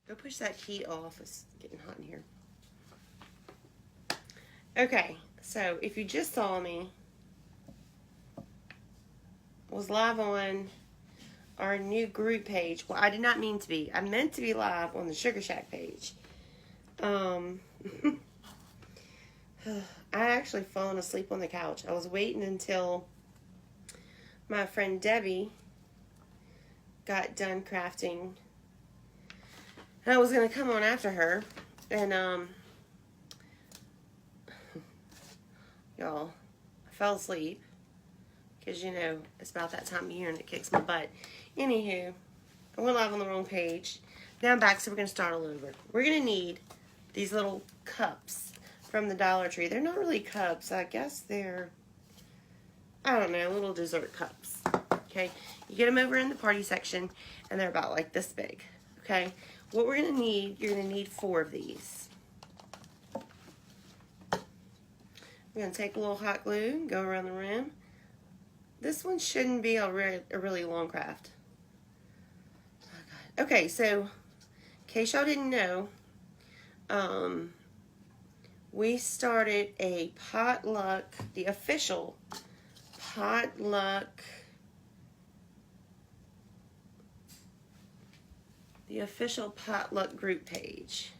Go push that heat off. It's getting hot in here. Okay, so if you just saw me, was live on our new group page. Well, I did not mean to be. I meant to be live on the Sugar Shack page. I actually fallen asleep on the couch. I was waiting until my friend Debbie got done crafting. And I was going to come on after her. And, y'all, I fell asleep. Because, you know, it's about that time of year and it kicks my butt. Anywho, I went live on the wrong page. Now I'm back, so we're going to start all over. We're going to need these little cups from the Dollar Tree. They're not really cups. I guess they're, I don't know, little dessert cups. Okay? You get them over in the party section, and they're about like this big. Okay? What we're going to need, you're going to need 4 of these. We're going to take a little hot glue and go around the rim. This one shouldn't be a really long craft. Oh, okay, so in case y'all didn't know, we started a potluck, the official potluck, group page.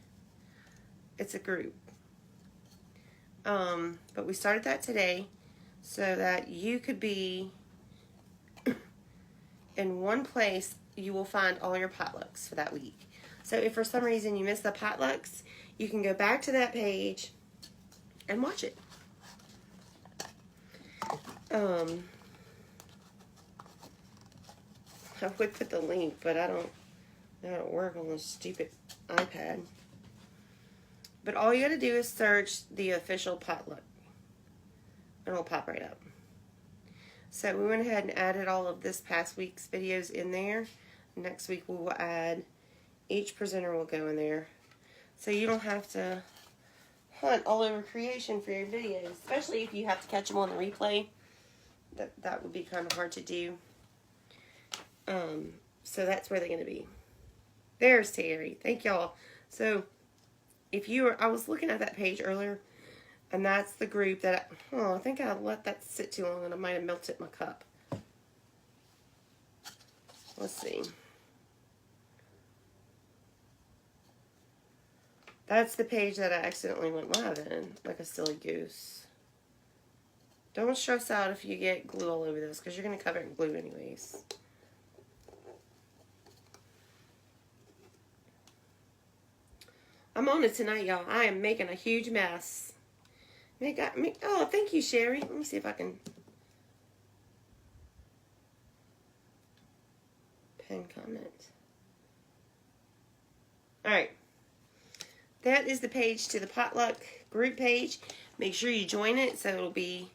It's a group. But we started that today so that you could be in one place. You will find all your potlucks for that week. So if for some reason you missed the potlucks, you can go back to that page and watch it. I would put the link, but I don't work on this stupid iPad. But all you gotta do is search the official potluck, and it'll pop right up. So we went ahead and added all of this past week's videos in there. Next week we will add, each presenter will go in there. So you don't have to hunt all over creation for your videos, especially if you have to catch them on the replay. That would be kind of hard to do. So that's where they're going to be. There's Terry. Thank y'all. So if you were, I was looking at that page earlier, and that's the group that, I think I let that sit too long and I might have melted my cup. Let's see. That's the page that I accidentally went live in, like a silly goose. Don't stress out if you get glue all over this, because you're going to cover it in glue anyways. I'm on it tonight, y'all. I am making a huge mess. Oh, thank you, Sherry. Let me see if I can pin comment. Alright. That is the page to the potluck group page. Make sure you join it so it'll be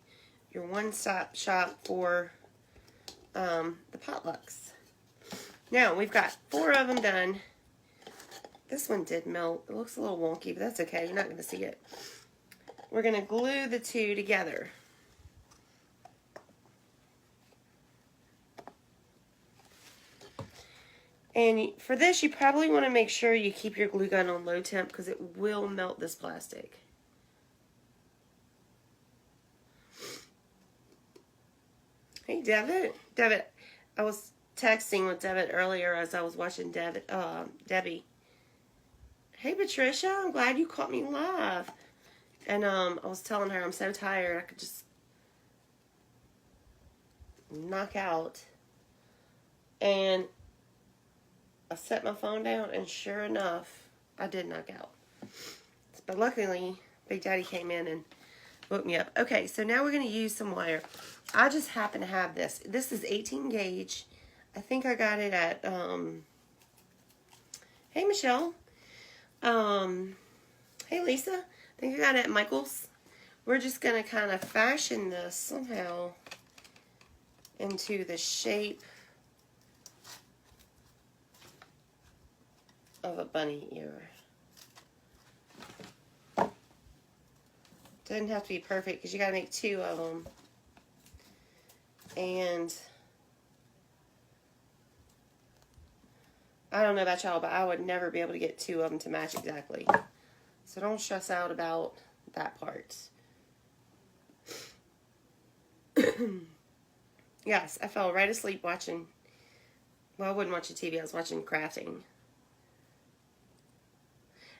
your one-stop shop for the potlucks. Now, we've got 4 of them done. This one did melt. It looks a little wonky, but that's okay. You're not going to see it. We're going to glue the 2 together. And for this, you probably want to make sure you keep your glue gun on low temp because it will melt this plastic. Hey, Devitt. Devitt, I was texting with Devitt earlier as I was watching Debbie. Hey, Patricia, I'm glad you caught me live. And I was telling her I'm so tired I could just knock out. And I set my phone down, and sure enough, I did knock out. But luckily, Big Daddy came in and woke me up. Okay, so now we're going to use some wire. I just happen to have this. This is 18 gauge. I think I got it at, hey, Michelle. Hey, Lisa. I think I got it at Michael's. We're just going to kind of fashion this somehow into the shape of a bunny ear. Doesn't have to be perfect because you got to make 2 of them. And I don't know about y'all, but I would never be able to get two of them to match exactly. So don't stress out about that part. Yes, I fell right asleep watching. Well, I wouldn't watch the TV. I was watching crafting.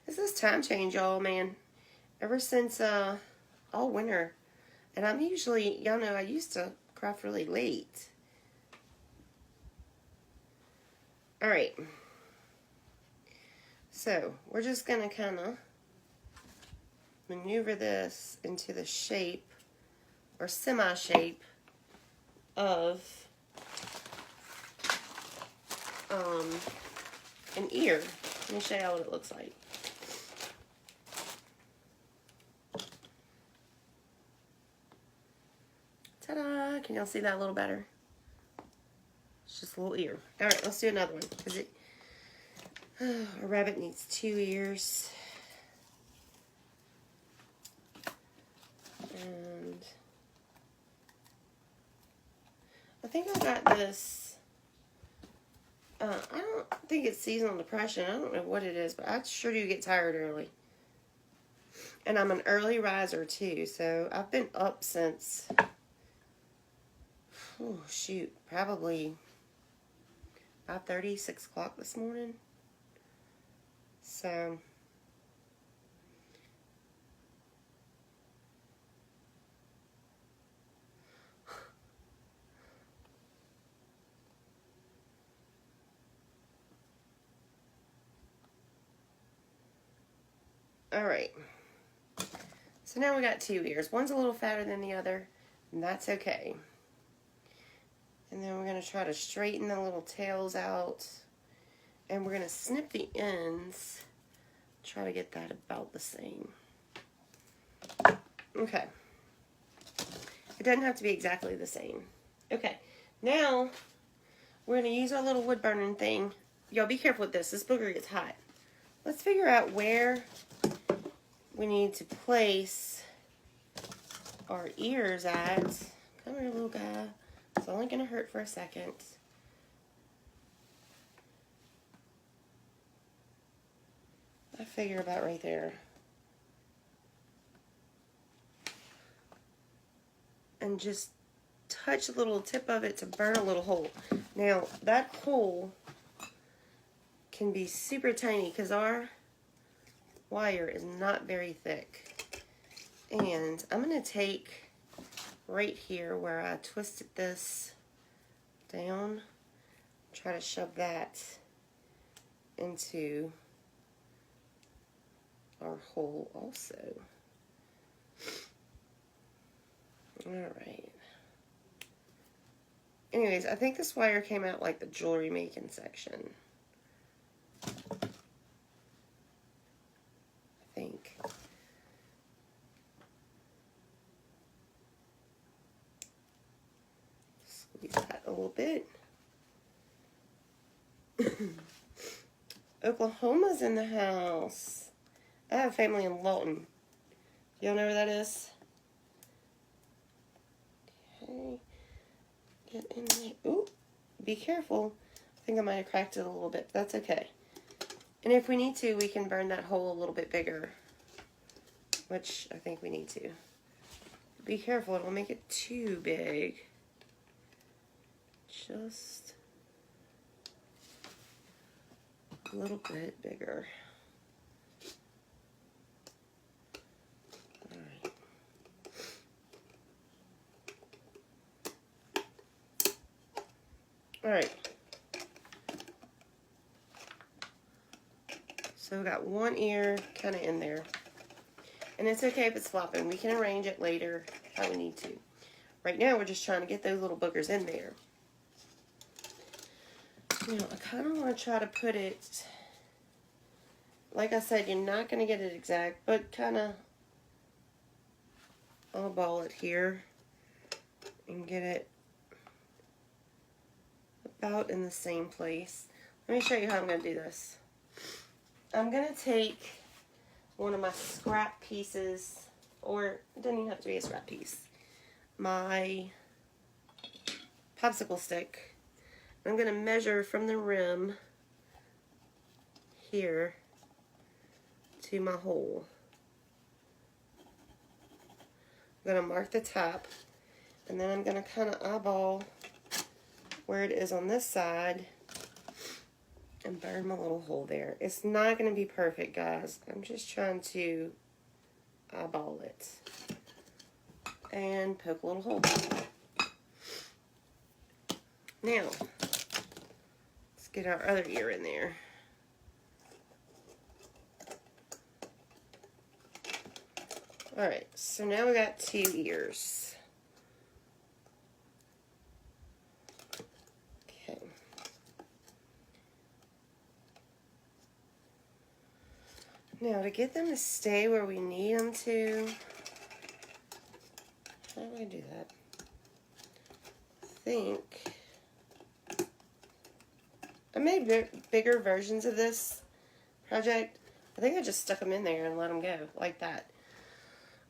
It's this time change, y'all, man. Ever since all winter. And I'm usually, y'all know, I used to craft really late. Alright. So, we're just going to kind of maneuver this into the shape, or semi-shape, of an ear. Let me show you what it looks like. Ta-da! Can y'all see that a little better? It's just a little ear. Alright, let's do another one. A rabbit needs 2 ears. And I think I got this. I don't think it's seasonal depression. I don't know what it is, but I sure do get tired early. And I'm an early riser too, so I've been up since, oh shoot, probably 5:30, 6 o'clock this morning. So all right. So now we got 2 ears. One's a little fatter than the other, and that's okay. And then we're going to try to straighten the little tails out. And we're going to snip the ends. Try to get that about the same. Okay. It doesn't have to be exactly the same. Okay. Now, we're going to use our little wood burning thing. Y'all be careful with this. This booger gets hot. Let's figure out where we need to place our ears at. Come here, little guy. It's only going to hurt for a second. I figure about right there. And just touch a little tip of it to burn a little hole. Now, that hole can be super tiny because our wire is not very thick. And I'm going to take right here where I twisted this down, try to shove that into our hole also. Alright. Anyways, I think this wire came out like the jewelry making section. I think. Squeeze that a little bit. Oklahoma's in the house. I have family in Lawton. Y'all know where that is? Okay. Get in there. Ooh, be careful. I think I might have cracked it a little bit, but that's okay. And if we need to, we can burn that hole a little bit bigger, which I think we need to. Be careful, it'll make it too big. Just a little bit bigger. Alright. Alright. So we got one ear kind of in there. And it's okay if it's flopping. We can arrange it later how we need to. Right now we're just trying to get those little boogers in there. You know, I kind of want to try to put it, like I said, you're not going to get it exact, but kind of eyeball it here and get it about in the same place. Let me show you how I'm going to do this. I'm going to take one of my scrap pieces, or it doesn't even have to be a scrap piece, my popsicle stick. I'm going to measure from the rim here to my hole. I'm going to mark the top, and then I'm going to kind of eyeball where it is on this side and burn my little hole there. It's not going to be perfect, guys. I'm just trying to eyeball it and poke a little hole. Now, let's get our other ear in there. Alright, so now we got 2 ears. Okay. Now, to get them to stay where we need them to, how do I do that? I think I made bigger versions of this project. I think I just stuck them in there and let them go like that.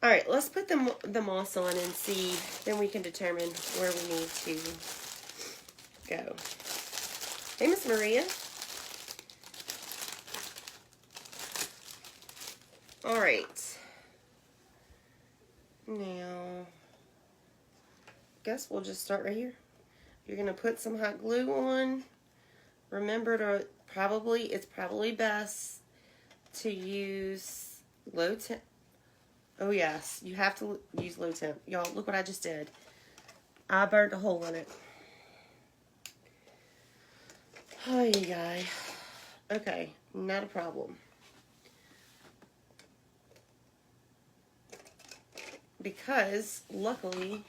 Alright, let's put the moss on and see, then we can determine where we need to go. Hey, Miss Maria. Alright. Now, guess we'll just start right here. You're going to put some hot glue on. Remember to it's probably best to use low temp. Oh yes, you have to use low temp. Y'all, look what I just did. I burned a hole in it. Oh, you guys. Okay, not a problem. Because, luckily,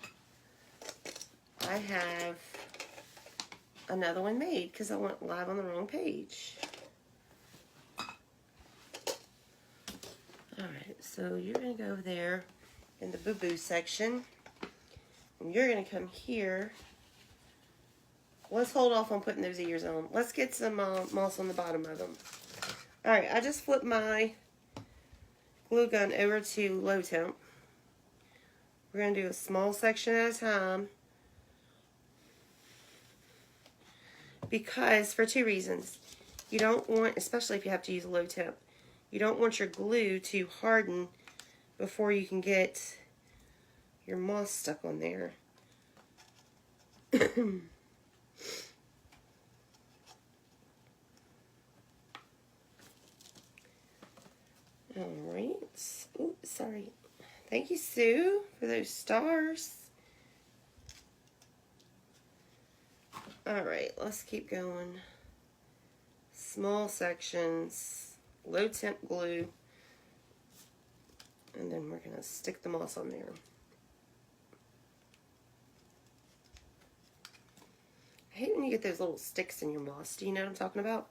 I have another one made because I went live on the wrong page. Alright, so you're going to go over there in the boo-boo section. And you're going to come here. Let's hold off on putting those ears on. Let's get some moss on the bottom of them. Alright, I just flipped my glue gun over to low temp. We're going to do a small section at a time. Because, for 2 reasons. You don't want, especially if you have to use low temp, you don't want your glue to harden before you can get your moss stuck on there. Alright. Oops, sorry. Thank you, Sue, for those stars. Alright, let's keep going. Small sections, low temp glue, and then we're going to stick the moss on there. I hate when you get those little sticks in your moss. Do you know what I'm talking about?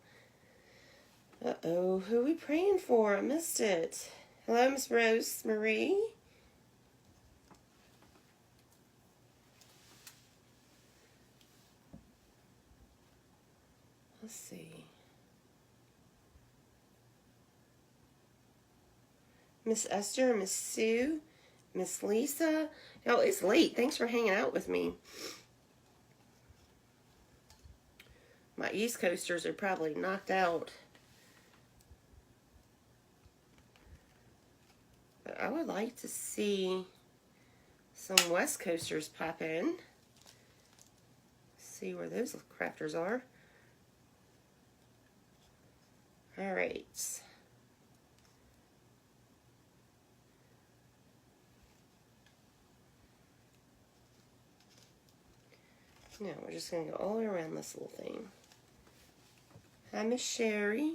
Uh-oh, who are we praying for? I missed it. Hello, Miss Rose Marie. Let's see. Miss Esther, Miss Sue, Miss Lisa. Oh, it's late. Thanks for hanging out with me. My East Coasters are probably knocked out. But I would like to see some West Coasters pop in. See where those crafters are. Alright. Now we're just going to go all the way around this little thing. Hi, Miss Sherry.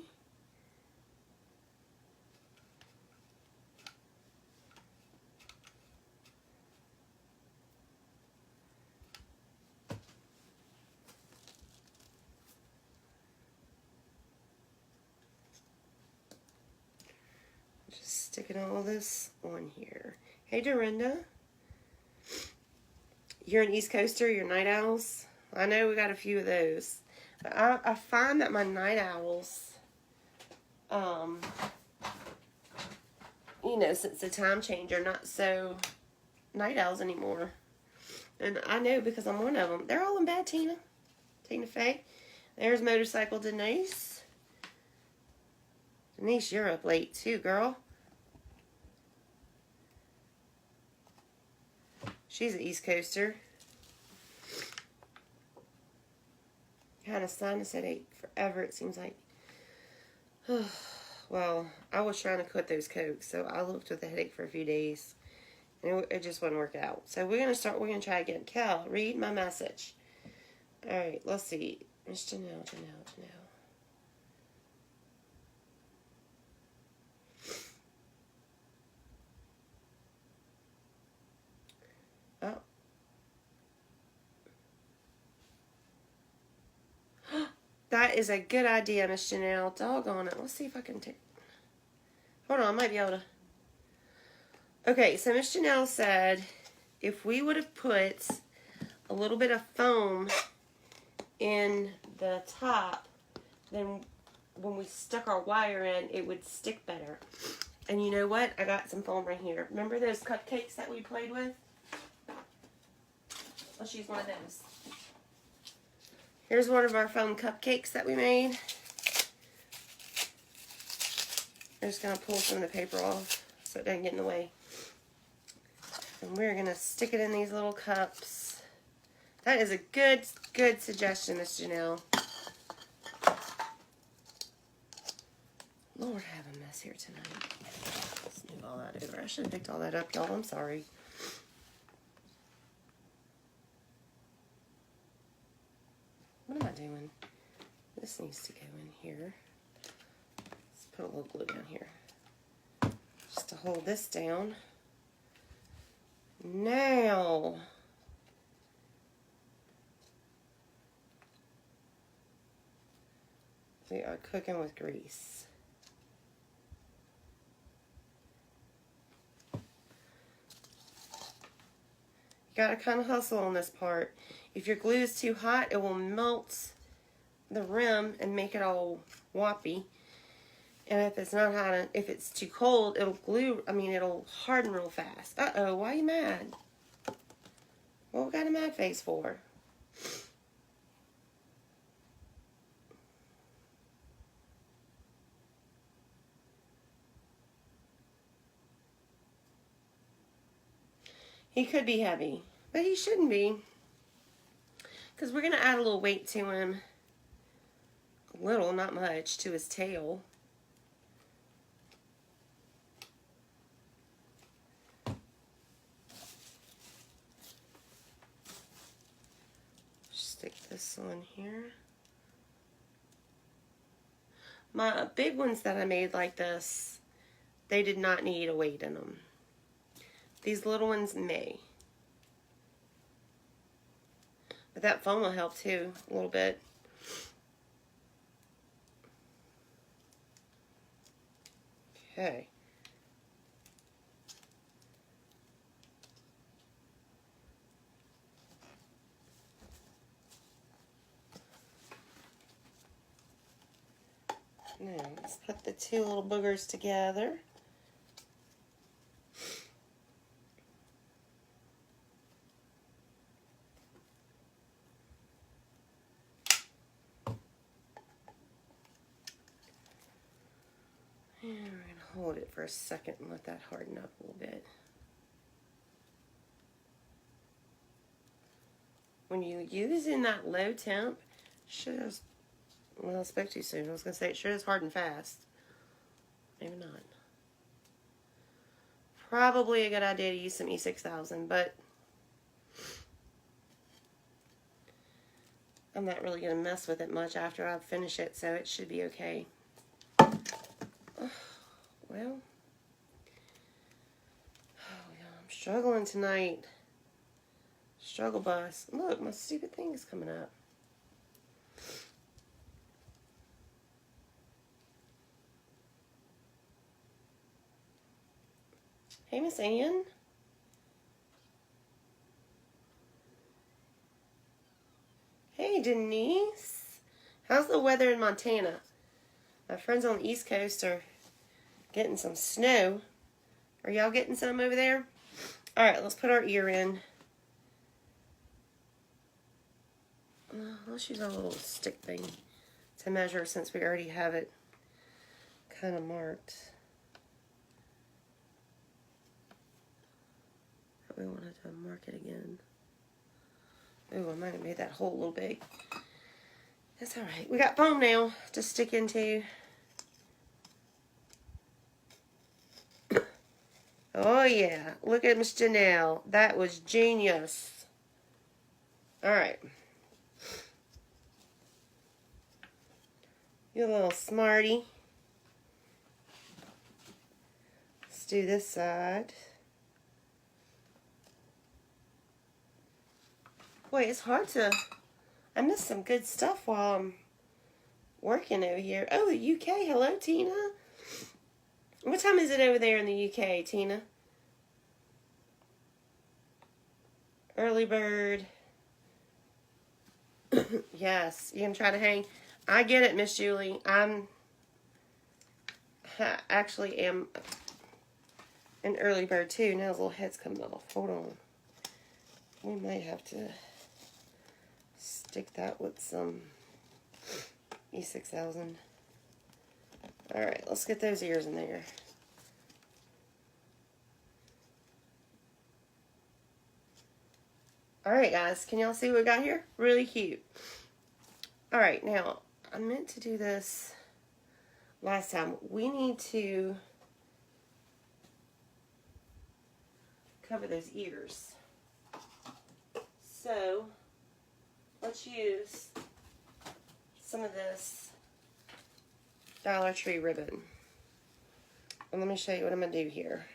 Just sticking all this on here. Hey, Dorinda. You're an East Coaster, you're night owls. I know we got a few of those. But I find that my night owls, you know, since the time change, are not so night owls anymore. And I know because I'm one of them. They're all in bed, Tina. Tina Faye. There's Motorcycle Denise. Denise, you're up late too, girl. She's an East Coaster. Had a sinus headache forever, it seems like. Well, I was trying to quit those Cokes, so I lived with a headache for a few days. And it just wouldn't work out. So we're going to try again. Cal, read my message. Alright, let's see. Miss Janelle. Oh. That is a good idea, Miss Janelle. Doggone it. Let's see if I can take... Hold on, I might be able to... Okay, so Miss Janelle said if we would have put a little bit of foam in the top, then when we stuck our wire in, it would stick better. And you know what? I got some foam right here. Remember those cupcakes that we played with? Let's use one of those. Here's one of our foam cupcakes that we made. I'm just going to pull some of the paper off so it doesn't get in the way. And we're going to stick it in these little cups. That is a good suggestion, Miss Janelle. Lord, I have a mess here tonight. Let's move all that over. I should have picked all that up, y'all. I'm sorry. What am I doing? This needs to go in here. Let's put a little glue down here. Just to hold this down. Now, we are cooking with grease. You gotta kind of hustle on this part. If your glue is too hot, it will melt the rim and make it all woppy. And if it's not hot, if it's too cold, it'll harden real fast. Uh-oh, why are you mad? What we got a mad face for? He could be heavy, but he shouldn't be. Because we're going to add a little weight to him. A little, not much, to his tail. Stick this on here. My big ones that I made like this, they did not need a weight in them. These little ones may. But that foam will help too, a little bit. Okay. Now, let's put the two little boogers together. And we're going to hold it for a second and let that harden up a little bit. When you use in that low temp, well, I spoke too soon. I was going to say it sure is hard and fast. Maybe not. Probably a good idea to use some E6000, but I'm not really going to mess with it much after I finish it, so it should be okay. Well, I'm struggling tonight. Struggle bus. Look, my stupid thing is coming up. Hey, Miss Ann. Hey, Denise. How's the weather in Montana? My friends on the East Coast are getting some snow. Are y'all getting some over there? All right, let's put our ear in. Let's use our little stick thing to measure since we already have it kind of marked. But we wanted to mark it again. Oh, I might have made that hole a little big. That's alright. We got foam now to stick into. Oh yeah, look at Miss Janelle. That was genius. Alright. You little smarty. Let's do this side. Boy, it's hard to... I missed some good stuff while I'm working over here. Oh, the UK. Hello, Tina. What time is it over there in the UK, Tina? Early bird. Yes, you can try to hang. I get it, Miss Julie. I actually am an early bird too. Now his little head's coming off. Hold on. We might have to stick that with some E6000. Alright, let's get those ears in there. Alright guys, can y'all see what we got here? Really cute. Alright, now, I meant to do this last time. We need to cover those ears. So, let's use some of this Dollar Tree ribbon. And let me show you what I'm going to do here.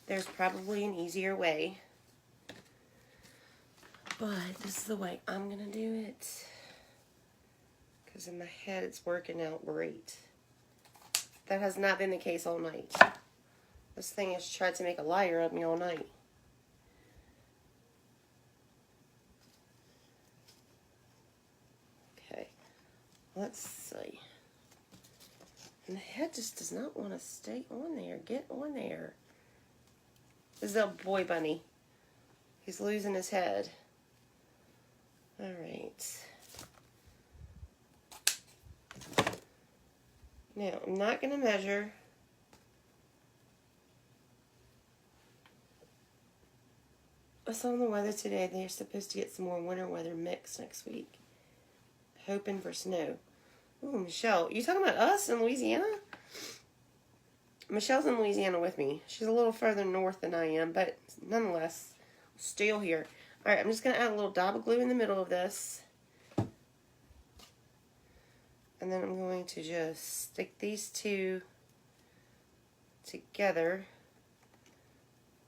There's probably an easier way, but this is the way I'm going to do it. Because in my head it's working out great. That has not been the case all night. This thing has tried to make a liar of me all night. Okay, let's see. And the head just does not want to stay on there. Get on there. This is a boy bunny. He's losing his head. Alright. Now, I'm not going to measure. I saw in the weather today they're supposed to get some more winter weather mix next week. Hoping for snow. Ooh, Michelle. You talking about us in Louisiana? Michelle's in Louisiana with me. She's a little further north than I am, but nonetheless, still here. Alright, I'm just going to add a little dab of glue in the middle of this. And then I'm going to just stick these two together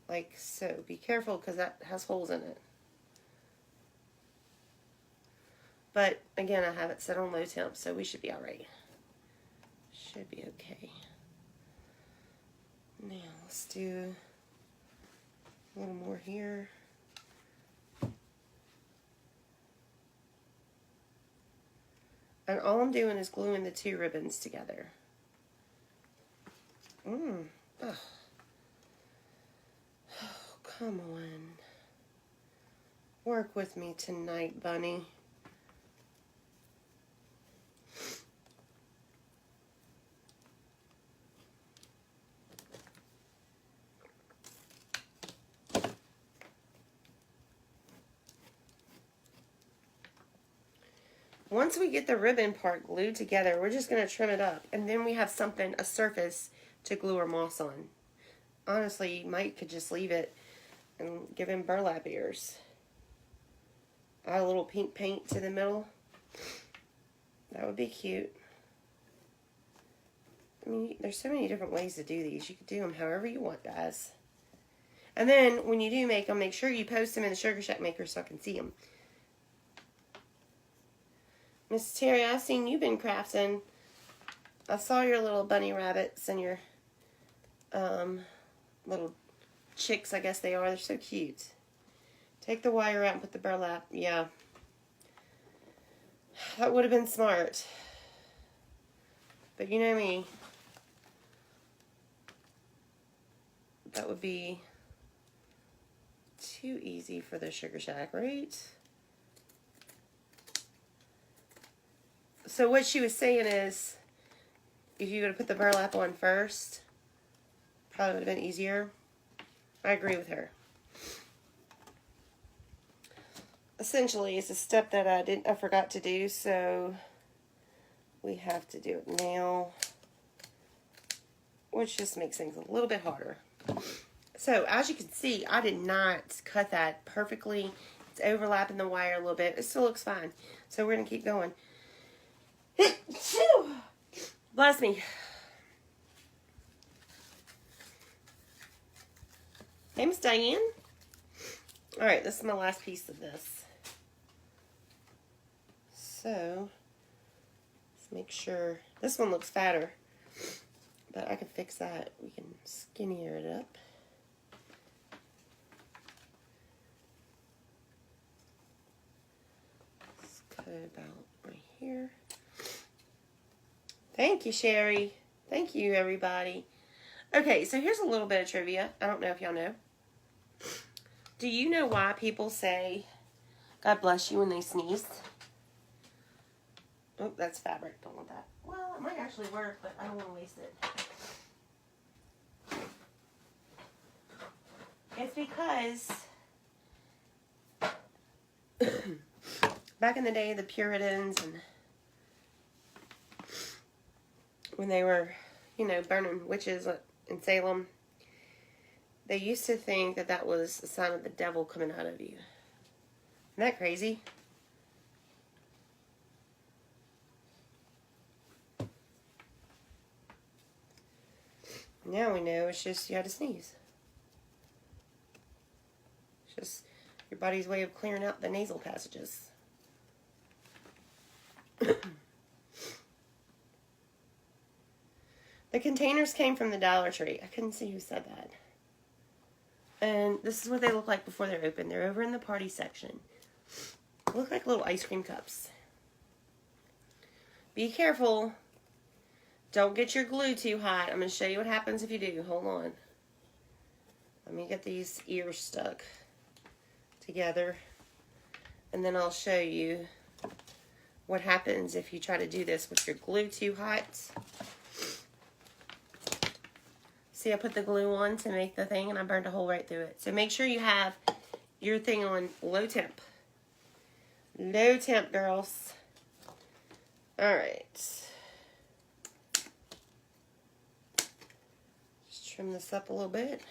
like so. Be careful because that has holes in it. But again, I have it set on low temp, so we should be alright. Should be okay. Now, let's do a little more here. And all I'm doing is gluing the two ribbons together. Oh, come on. Work with me tonight, bunny. Once we get the ribbon part glued together, we're just going to trim it up. And then we have something, a surface, to glue our moss on. Honestly, Mike could just leave it and give him burlap ears. Add a little pink paint to the middle. That would be cute. I mean, there's so many different ways to do these. You could do them however you want, guys. And then, when you do make them, make sure you post them in the Sugar Shack Maker so I can see them. Miss Terry, I've seen you've been crafting. I saw your little bunny rabbits and your little chicks, I guess they are. They're so cute. Take the wire out and put the burlap. Yeah. That would have been smart. But you know me. That would be too easy for the Sugar Shack, right? So what she was saying is, if you would have put the burlap on first, probably would have been easier. I agree with her. Essentially, it's a step that I forgot to do, so we have to do it now, which just makes things a little bit harder. So, as you can see, I did not cut that perfectly. It's overlapping the wire a little bit. It still looks fine. So, we're going to keep going. Bless me. Hey, Miss Diane. All right, this is my last piece of this. So, let's make sure. This one looks fatter, but I can fix that. We can skinnier it up. Let's cut it about right here. Thank you, Sherry. Thank you, everybody. Okay, so here's a little bit of trivia. I don't know if y'all know. Do you know why people say, God bless you, when they sneeze? Oh, that's fabric. Don't want that. Well, it might actually work, but I don't want to waste it. It's because back in the day, the Puritans, and when they were, burning witches in Salem, they used to think that that was a sign of the devil coming out of you. Isn't that crazy? Now we know it's just you had to sneeze. It's just your body's way of clearing out the nasal passages. The containers came from the Dollar Tree. I couldn't see who said that. And this is what they look like before they're open. They're over in the party section. Look like little ice cream cups. Be careful. Don't get your glue too hot. I'm going to show you what happens if you do. Hold on. Let me get these ears stuck together. And then I'll show you what happens if you try to do this with your glue too hot. See, I put the glue on to make the thing, and I burned a hole right through it. So make sure you have your thing on low temp. Low temp, girls. All right. Just trim this up a little bit.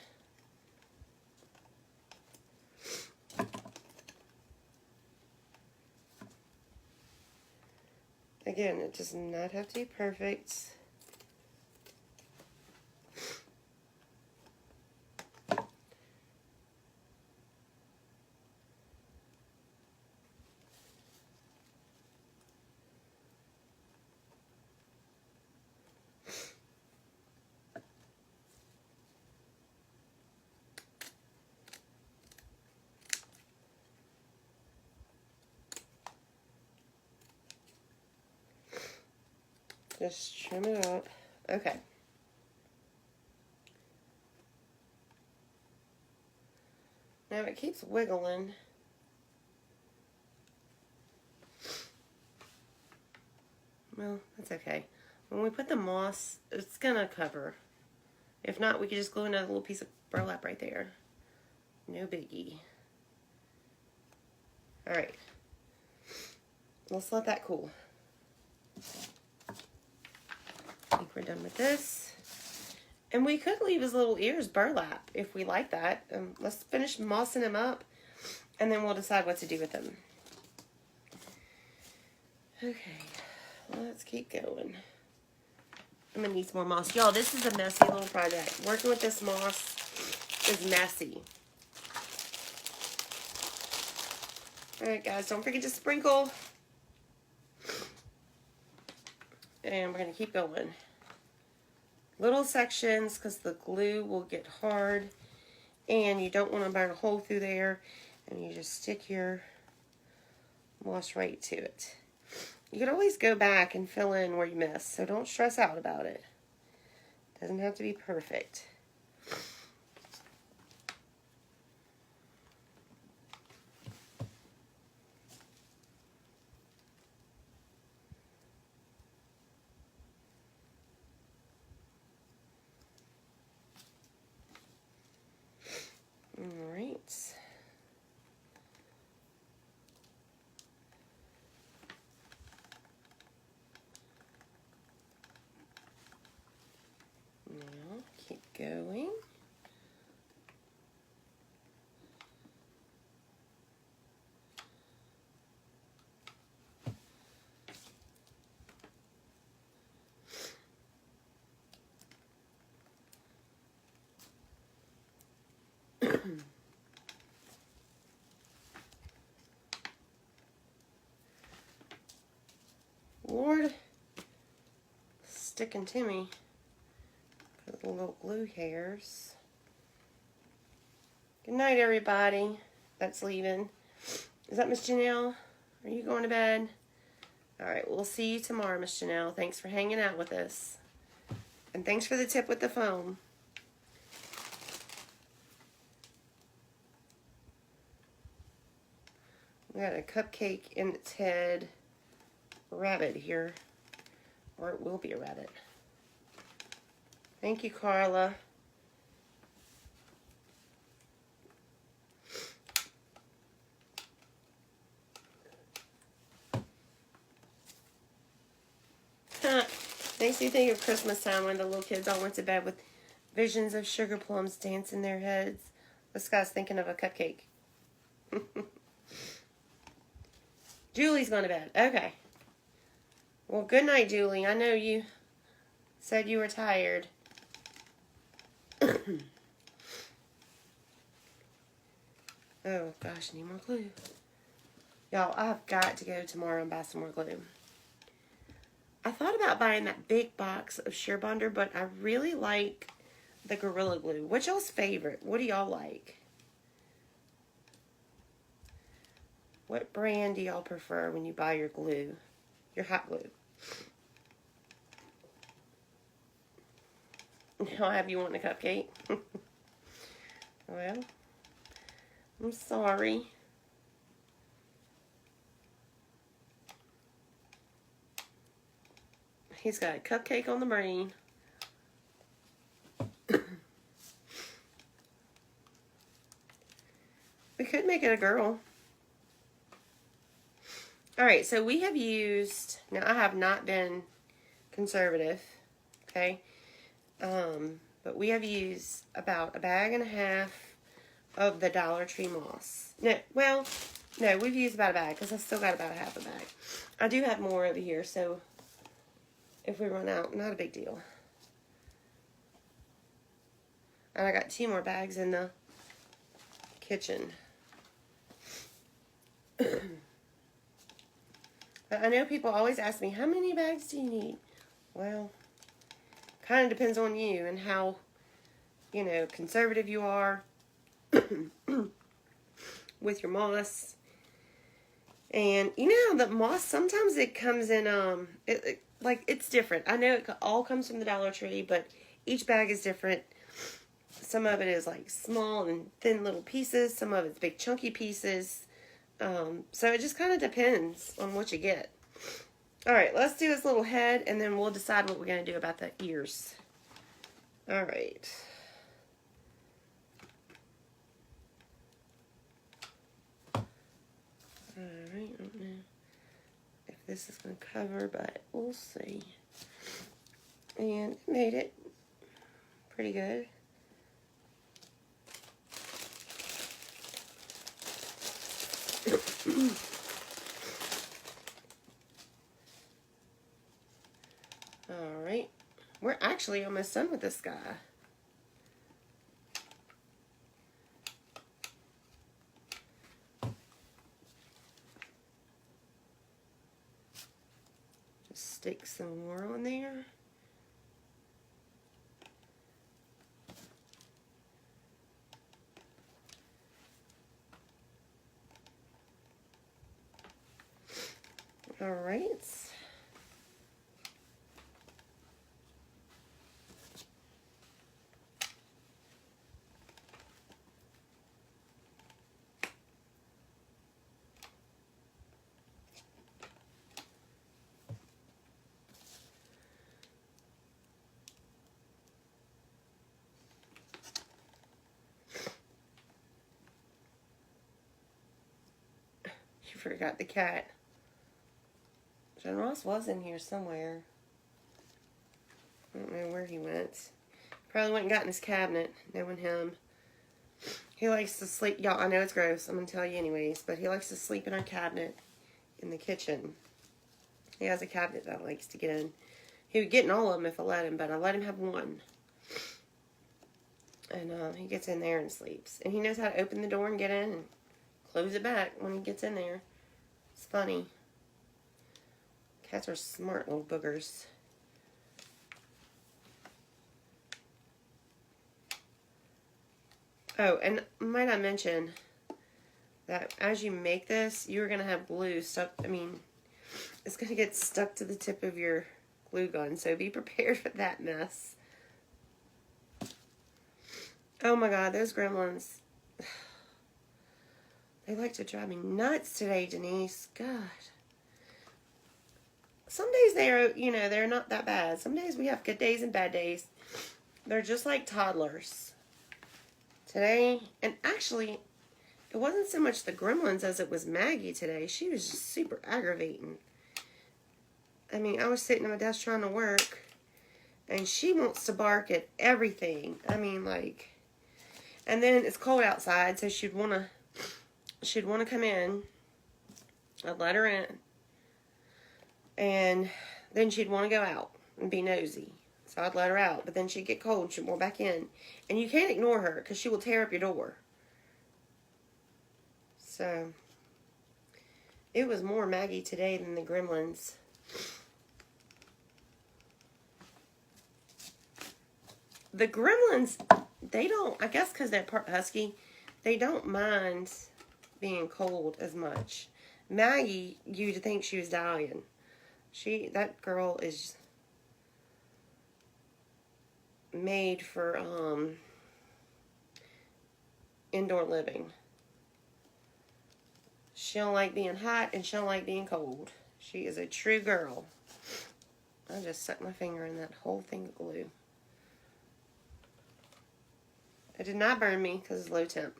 Again, it does not have to be perfect. Just trim it up. Okay. Now it keeps wiggling. Well, that's okay. When we put the moss, it's gonna cover. If not, we could just glue another little piece of burlap right there. No biggie. Alright. Let's let that cool. I think we're done with this. And we could leave his little ears burlap if we like that. Let's finish mossing him up, and then we'll decide what to do with them. Okay, let's keep going. I'm gonna need some more moss. Y'all, this is a messy little project. Working with this moss is messy. Alright guys, don't forget to sprinkle. And we're going to keep going. Little sections, because the glue will get hard. And you don't want to burn a hole through there. And you just stick your moss right to it. You can always go back and fill in where you missed. So don't stress out about it. It doesn't have to be perfect. sticking to me. Put the little glue hairs. Good night, everybody that's leaving. Is that Miss Janelle? Are you going to bed? All right, we'll see you tomorrow, Miss Janelle. Thanks for hanging out with us. And thanks for the tip with the foam. We got a cupcake in its head rabbit here. Or it will be a rabbit. Thank you, Carla. Makes you think of Christmas time when the little kids all went to bed with visions of sugar plums dancing their heads. This guy's thinking of a cupcake. Julie's going to bed. Okay. Well, good night, Julie. I know you said you were tired. Oh, gosh, I need more glue. Y'all, I've got to go tomorrow and buy some more glue. I thought about buying that big box of Sheer Bonder, but I really like the Gorilla Glue. What's y'all's favorite? What do y'all like? What brand do y'all prefer when you buy your glue? Your hot glue? I'll have you want a cupcake. Well, I'm sorry. He's got a cupcake on the brain. We could make it a girl. Alright, so we have used, now I have not been conservative, okay? But we have used about 1.5 bags of the Dollar Tree moss. No, well, no, we've used about a bag because I've still got about 1/2 bag. I do have more over here, so if we run out, not a big deal. And I got 2 more bags in the kitchen. But I know people always ask me, how many bags do you need? Well, kind of depends on you and how, you know, conservative you are with your moss. And you know the moss, sometimes it comes in, like, it's different. I know it all comes from the Dollar Tree, but each bag is different. Some of it is like small and thin little pieces. Some of it's big chunky pieces. So it just kind of depends on what you get. Alright, let's do this little head and then we'll decide what we're going to do about the ears. Alright. Alright, I don't know if this is going to cover, but we'll see. And it made it pretty good. Alright, we're actually almost done with this guy. Just stick some more on there. Alright. You forgot the cat. John Ross was in here somewhere. I don't know where he went. Probably went and got in his cabinet, knowing him. He likes to sleep. Y'all, I know it's gross. I'm going to tell you anyways. But he likes to sleep in our cabinet in the kitchen. He has a cabinet that he likes to get in. He would get in all of them if I let him, but I let him have one. And he gets in there and sleeps. And he knows how to open the door and get in and close it back when he gets in there. It's funny. Cats are smart little boogers. Oh, and might I mention that as you make this, you're going to have glue stuck. I mean, it's going to get stuck to the tip of your glue gun. So be prepared for that mess. Oh my God, those gremlins. They like to drive me nuts today, Denise. God. Some days they're not that bad. Some days we have good days and bad days. They're just like toddlers. Today, and actually, it wasn't so much the gremlins as it was Maggie today. She was just super aggravating. I mean, I was sitting at my desk trying to work, and she wants to bark at everything. I mean, like, and then it's cold outside, so she'd want to come in. I'd let her in, and then she'd want to go out and be nosy. So I'd let her out, but then she'd get cold and she'd go back in. And you can't ignore her because she will tear up your door. So it was more Maggie today than the gremlins. The gremlins, they don't, I guess because they're part husky, they don't mind being cold as much. Maggie, you'd think she was dying. That girl is made for indoor living. She don't like being hot and she don't like being cold. She is a true girl. I just stuck my finger in that whole thing of glue. It did not burn me because it's low temp.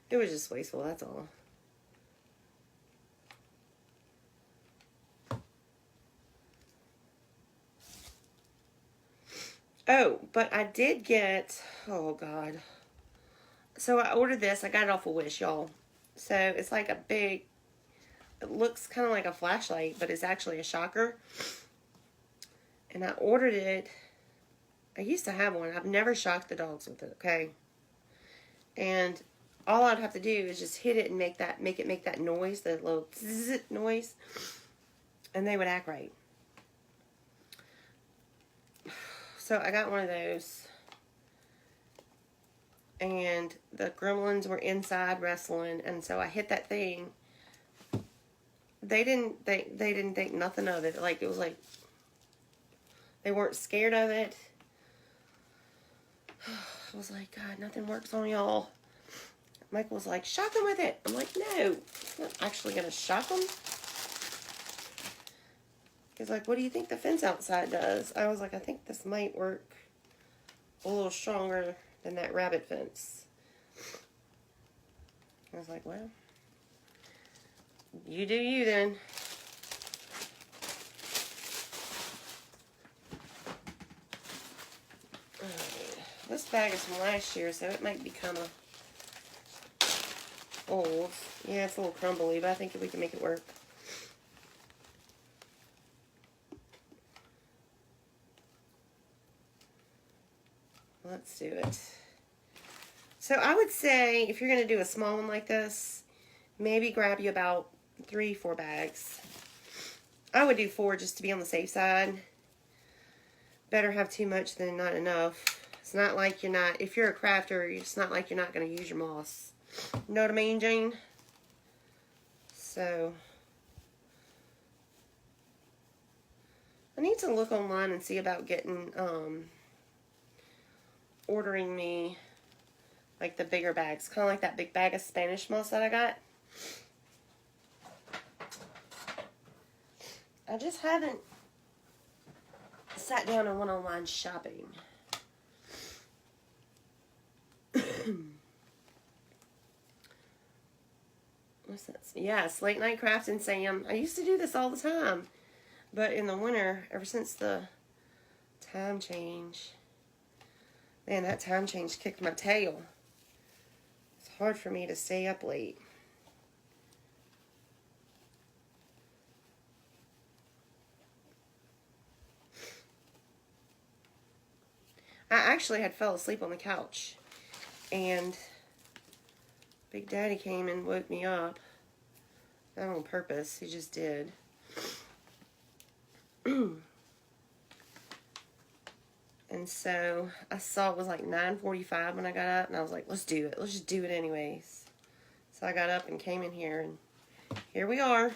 It was just wasteful, that's all. Oh, but I did get, oh God. So I ordered this. I got it off of Wish, y'all. So it's like a big, it looks kind of like a flashlight, but it's actually a shocker. And I ordered it. I used to have one. I've never shocked the dogs with it, okay? And all I'd have to do is just hit it and make it make that noise, the little zzz noise, and they would act right. So I got one of those, and the gremlins were inside wrestling, and so I hit that thing. They didn't think nothing of it. Like, it was like they weren't scared of it. I was like, God, nothing works on y'all. Michael was like, shock them with it. I'm like, no, I'm not actually gonna shock them. He's like, what do you think the fence outside does? I was like, I think this might work a little stronger than that rabbit fence. I was like, well, you do you then. Alright. This bag is from last year, so it might be kind of old. Yeah, it's a little crumbly, but I think we can make it work. Let's do it. So I would say if you're going to do a small one like this, maybe grab you about 3-4 bags. I would do 4 just to be on the safe side. Better have too much than not enough. It's not like you're not, if you're a crafter, it's not like you're not going to use your moss. You know what I mean, Jane? So I need to look online and see about getting, ordering me like the bigger bags, kind of like that big bag of Spanish moss that I got. I just haven't sat down and went online shopping. What's that? Yes, Late Night Crafting Sam. I used to do this all the time, but in the winter, ever since the time change, man, that time change kicked my tail. It's hard for me to stay up late. I actually had fell asleep on the couch, and Big Daddy came and woke me up. Not on purpose, he just did. And And so I saw it was like 9:45 when I got up, and I was like, let's do it. Let's just do it anyways. So I got up and came in here, and here we are,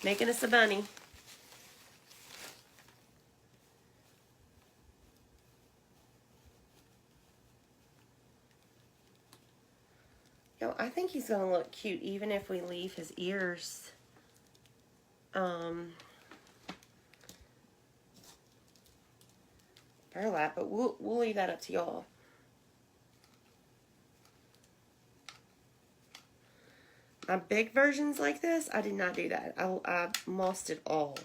making us a bunny. Yo, I think he's going to look cute even if we leave his ears burlap, but we'll leave that up to y'all. My big versions like this, I did not do that. I mossed it all.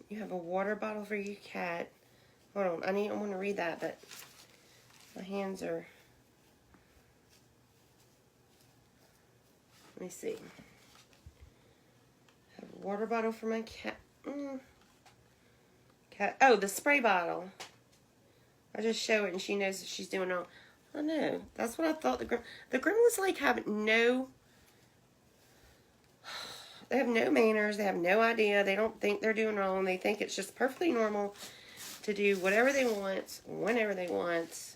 You have a water bottle for your cat. Hold on, I want to read that, but my hands are... Let me see. Have a water bottle for my cat. Cat. Oh, the spray bottle. I just show it and she knows that she's doing wrong. Oh no, that's what I thought. The Gremlins like have no... They have no manners. They have no idea. They don't think they're doing wrong. They think it's just perfectly normal to do whatever they want, whenever they want.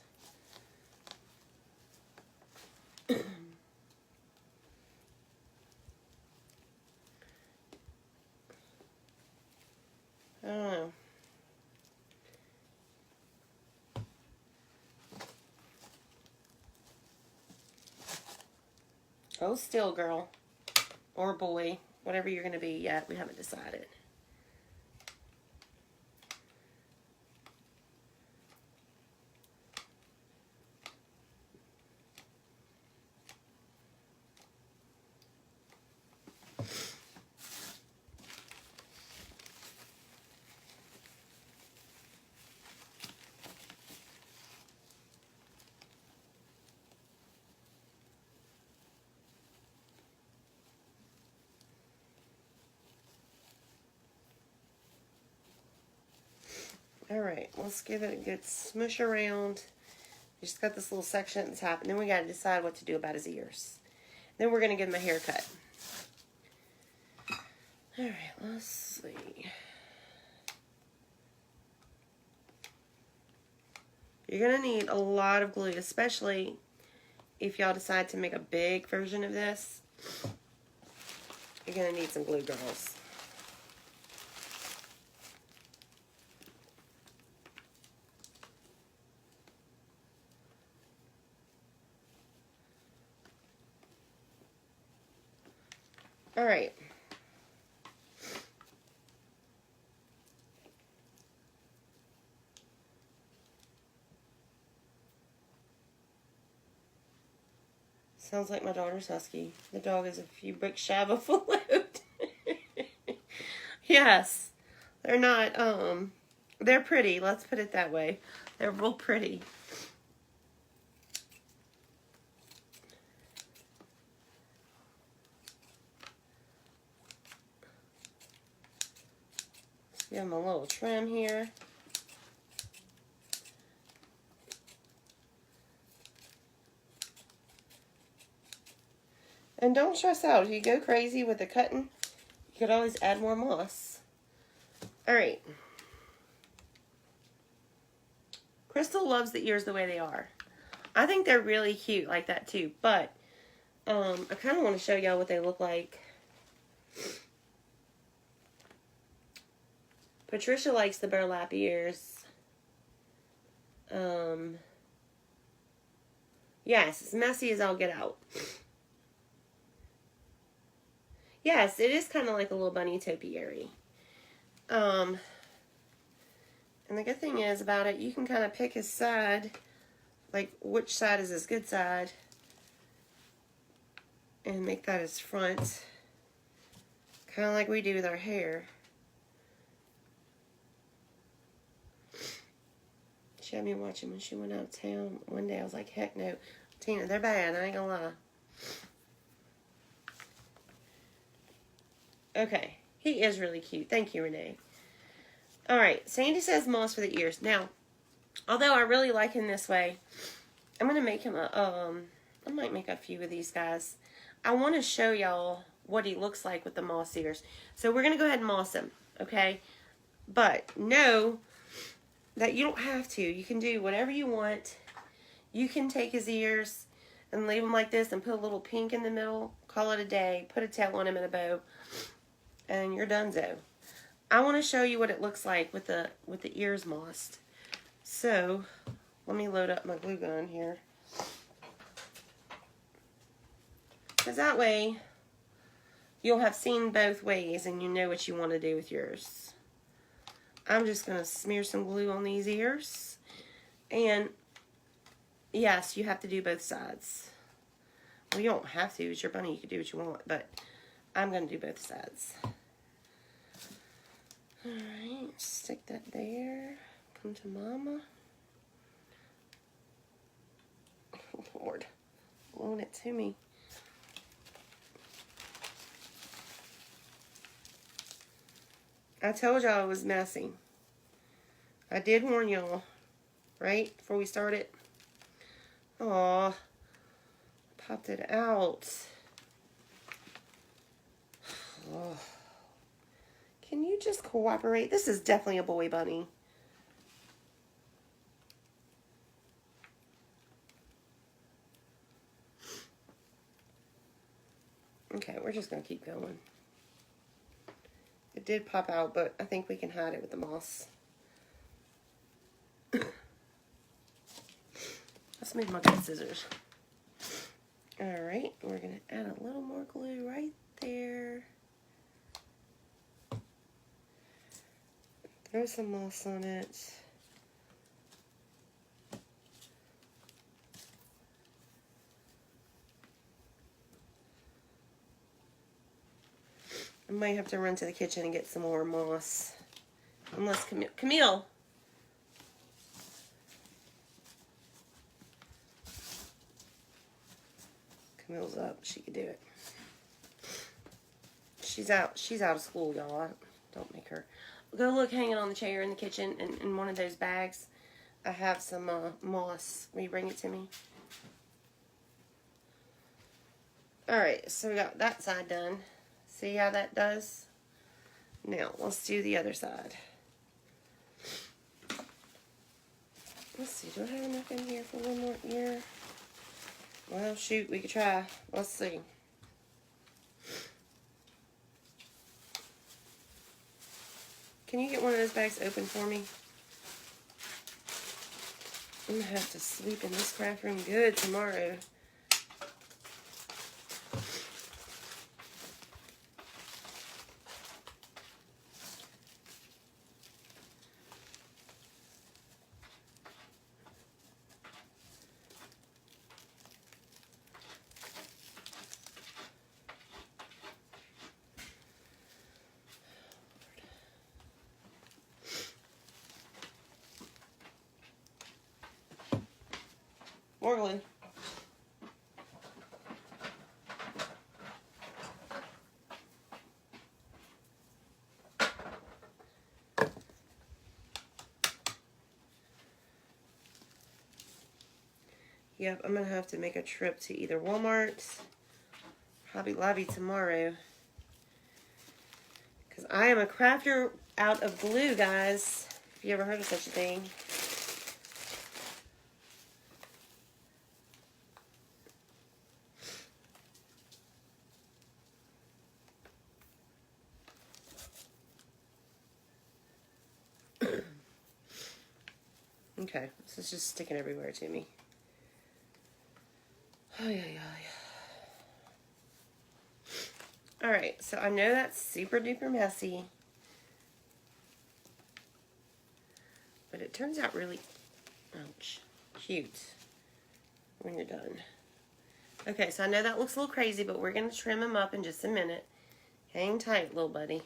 I don't know. Oh, still, girl. Or boy. Whatever you're going to be yet. We haven't decided. Alright, let's give it a good smush around. We just got this little section at the top, and then we got to decide what to do about his ears. Then we're going to give him a haircut. Alright, let's see. You're going to need a lot of glue, especially if y'all decide to make a big version of this. You're going to need some glue, girls. All right. Sounds like my daughter's husky. The dog is a few bricks shy of a float. Yes. They're not, they're pretty. Let's put it that way. They're real pretty. Give them a little trim here. And don't stress out. If you go crazy with the cutting, you could always add more moss. Alright. Crystal loves the ears the way they are. I think they're really cute like that too. But, I kind of want to show y'all what they look like. Patricia likes the burlap ears. Yes, as messy as I'll get out. Yes, it is kind of like a little bunny topiary. And the good thing is about it, you can kind of pick his side, like which side is his good side, and make that his front. Kind of like we do with our hair. She had me watching when she went out of town one day. I was like, heck no. Tina, they're bad. I ain't gonna lie. Okay. He is really cute. Thank you, Renee. Alright. Sandy says moss for the ears. Now, although I really like him this way, I'm going to make him a I might make a few of these guys. I want to show y'all what he looks like with the moss ears. So we're going to go ahead and moss him, okay? But know that you don't have to. You can do whatever you want. You can take his ears and leave them like this and put a little pink in the middle. Call it a day. Put a tail on him and a bow. And you're donezo. I want to show you what it looks like with the ears mossed. So, let me load up my glue gun here. Because that way, you'll have seen both ways and you know what you want to do with yours. I'm just going to smear some glue on these ears. And, yes, you have to do both sides. Well, you don't have to. It's your bunny. You can do what you want. But I'm going to do both sides. Alright, stick that there. Come to mama. Oh, Lord. Blowing it to me. I told y'all it was messy. I did warn y'all, right? Before we started. Aw. Popped it out. Oh. Can you just cooperate? This is definitely a boy bunny. Okay, we're just going to keep going. It did pop out, but I think we can hide it with the moss. Let's move my good scissors. Alright, we're going to add a little more glue right there. Throw some moss on it. I might have to run to the kitchen and get some more moss. Unless Camille. Camille's up. She could do it. She's out of school, y'all. Don't make her. Go look hanging on the chair in the kitchen in one of those bags. I have some moss. Will you bring it to me? Alright, so we got that side done. See how that does? Now, let's do the other side. Let's see, do I have enough in here for one more ear? Well, shoot, we could try. Let's see. Can you get one of those bags open for me? I'm going to have to sleep in this craft room good tomorrow. More glue. Yep, I'm going to have to make a trip to either Walmart, Hobby Lobby tomorrow. Because I am a crafter out of glue, guys. If you ever heard of such a thing. Okay, this is just sticking everywhere to me. Alright, so I know that's super duper messy. But it turns out really, ouch, cute when you're done. Okay, so I know that looks a little crazy, but we're going to trim him up in just a minute. Hang tight, little buddy.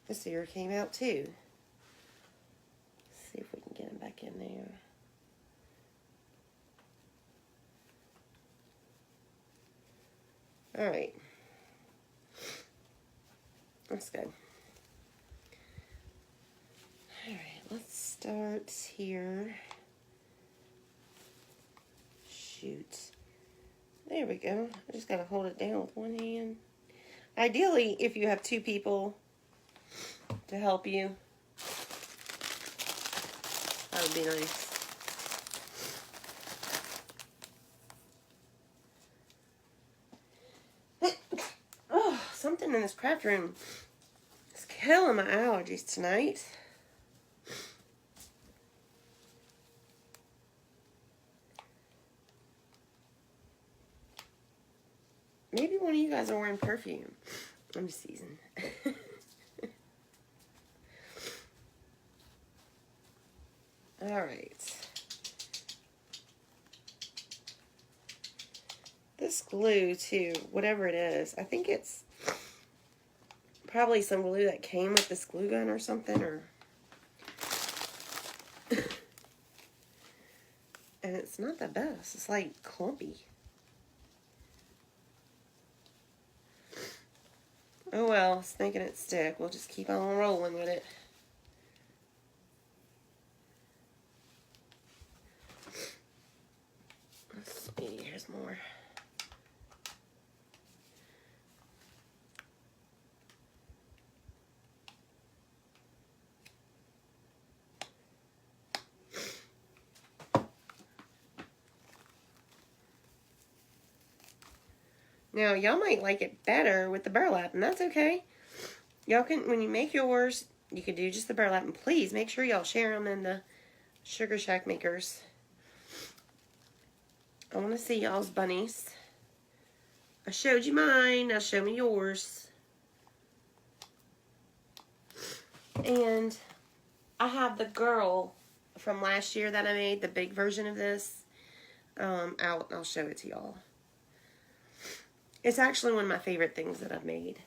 This ear came out too. Let's see if we can get him back in there. Alright. That's good. Alright, let's start here. shoot. There we go. I just got to hold it down with one hand. Ideally, if you have two people to help you, that would be nice. Oh, something in this craft room is killing my allergies tonight. Maybe one of you guys are wearing perfume. I'm just teasing. Alright. This glue, too, whatever it is, I think it's probably some glue that came with this glue gun or something, or... and it's not the best. It's like clumpy. Oh well, it's thinking it'd stick. We'll just keep on rolling with it. Let's see, here's more. Now, y'all might like it better with the burlap, and that's okay. Y'all can, when you make yours, you can do just the burlap, and please make sure y'all share them in the Sugar Shack makers. I want to see y'all's bunnies. I showed you mine, now show me yours. And I have the girl from last year that I made, the big version of this, out. I'll show it to y'all. It's actually one of my favorite things that I've made.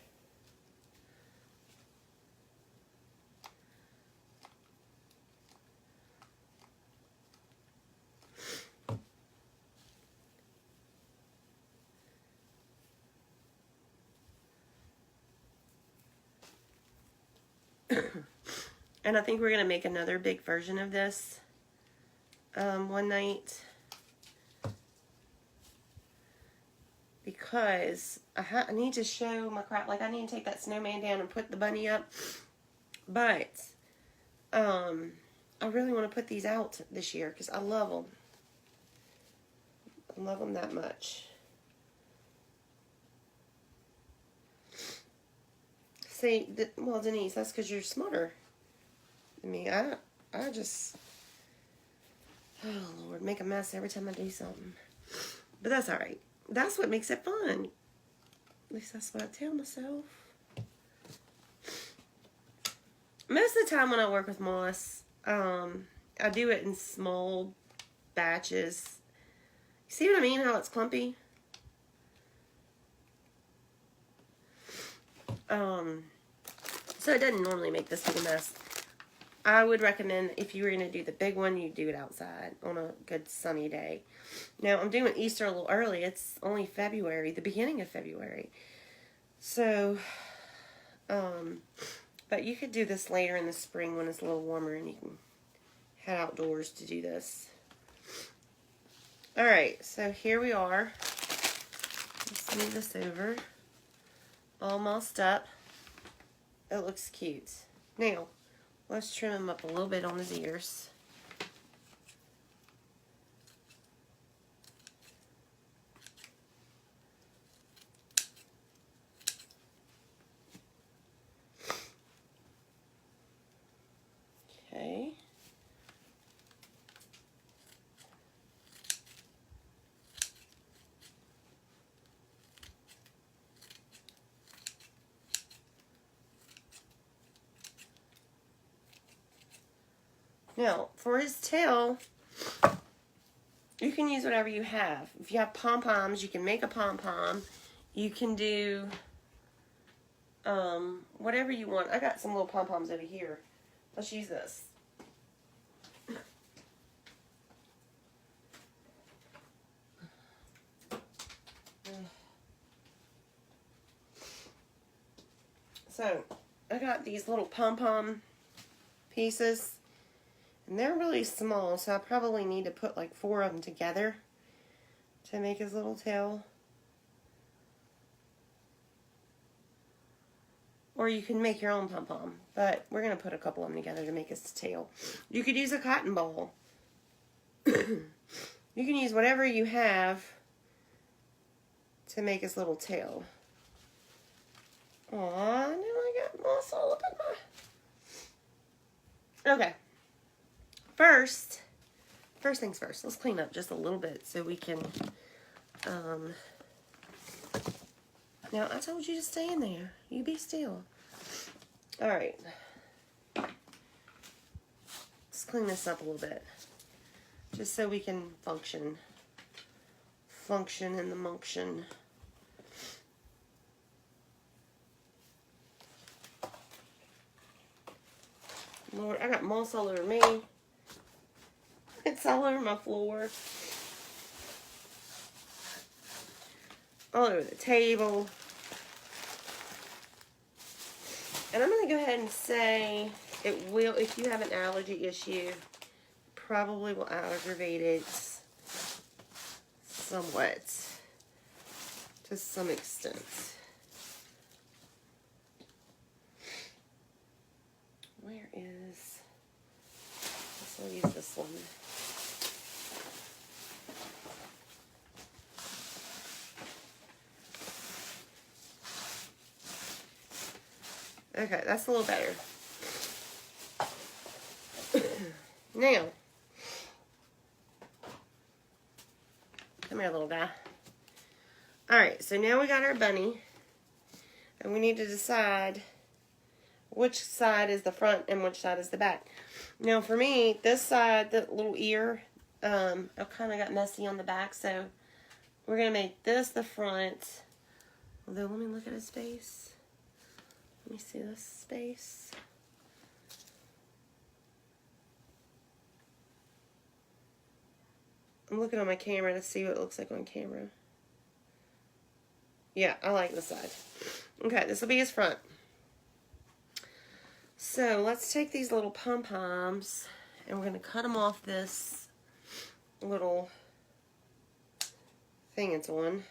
And I think we're going to make another big version of this one night. Because I need to show my crap. Like, I need to take that snowman down and put the bunny up. But I really want to put these out this year because I love them. I love them that much. See, well, Denise, that's because you're smarter than me. I just, oh Lord, make a mess every time I do something. But that's all right. That's what makes it fun. At least that's what I tell myself. Most of the time when I work with moss, I do it in small batches. See what I mean? How it's clumpy? So it doesn't normally make this big a mess. I would recommend if you were going to do the big one, you do it outside on a good sunny day. Now, I'm doing Easter a little early. It's only February, the beginning of February. So, but you could do this later in the spring when it's a little warmer and you can head outdoors to do this. Alright, so here we are. Let's move this over. All mossed up. It looks cute. Now, let's trim him up a little bit on his ears. Okay. Now, for his tail, you can use whatever you have. If you have pom-poms, you can make a pom-pom. You can do whatever you want. I got some little pom-poms over here. Let's use this. So, I got these little pom-pom pieces. And they're really small, so I probably need to put like 4 of them together. to make his little tail. Or you can make your own pom-pom, but we're going to put a couple of them together to make his tail. You could use a cotton ball. You can use whatever you have to make his little tail. Aw, now I got moss all up in my... Okay. First things first. Let's clean up just a little bit so we can... Now, I told you to stay in there. You be still. Alright. Let's clean this up a little bit. Just so we can function. Function in the munction. Lord, I got moss all over me. It's all over my floor. All over the table. And I'm going to go ahead and say it will, if you have an allergy issue, probably will aggravate it somewhat, to some extent. Where is, I'll use this one. Okay, that's a little better. Now, come here, little guy. Alright, so now we got our bunny. And we need to decide which side is the front and which side is the back. Now, for me, this side, the little ear, I kind of got messy on the back, so we're going to make this the front. Although, let me look at his face. Let me see this space. I'm looking on my camera to see what it looks like on camera. Yeah, I like this side. Okay, this will be his front. So let's take these little pom-poms and we're going to cut them off this little thing it's on.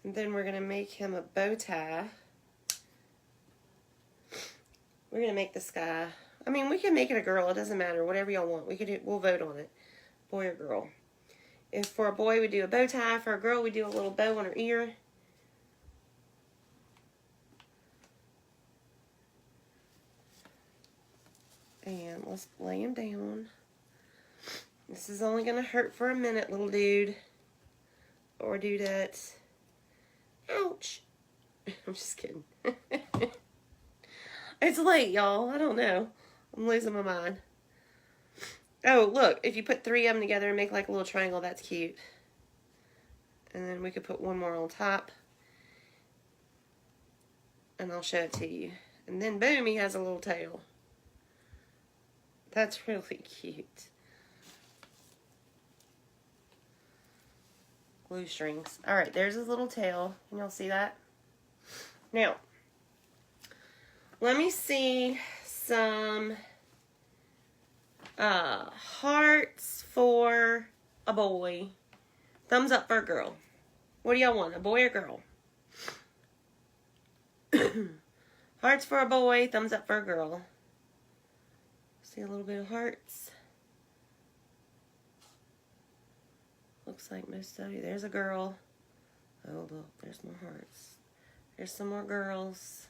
And then we're going to make him a bow tie. We're going to make this guy, I mean, we can make it a girl. It doesn't matter. Whatever y'all want. We'll vote on it. Boy or girl. If for a boy, we do a bow tie. For a girl, we do a little bow on her ear. And let's lay him down. This is only going to hurt for a minute, little dude. Or dudette. Ouch. I'm just kidding. It's late, y'all. I don't know. I'm losing my mind. Oh, look. If you put 3 of them together and make like a little triangle, that's cute. And then we could put one more on top. And I'll show it to you. And then boom, he has a little tail. That's really cute. Glue strings. Alright, there's his little tail. Can y'all see that? Now, let me see some hearts for a boy. Thumbs up for a girl. What do y'all want, a boy or girl? Hearts for a boy, thumbs up for a girl. See a little bit of hearts. Looks like most of you. There's a girl. Oh, look, there's more hearts. There's some more girls.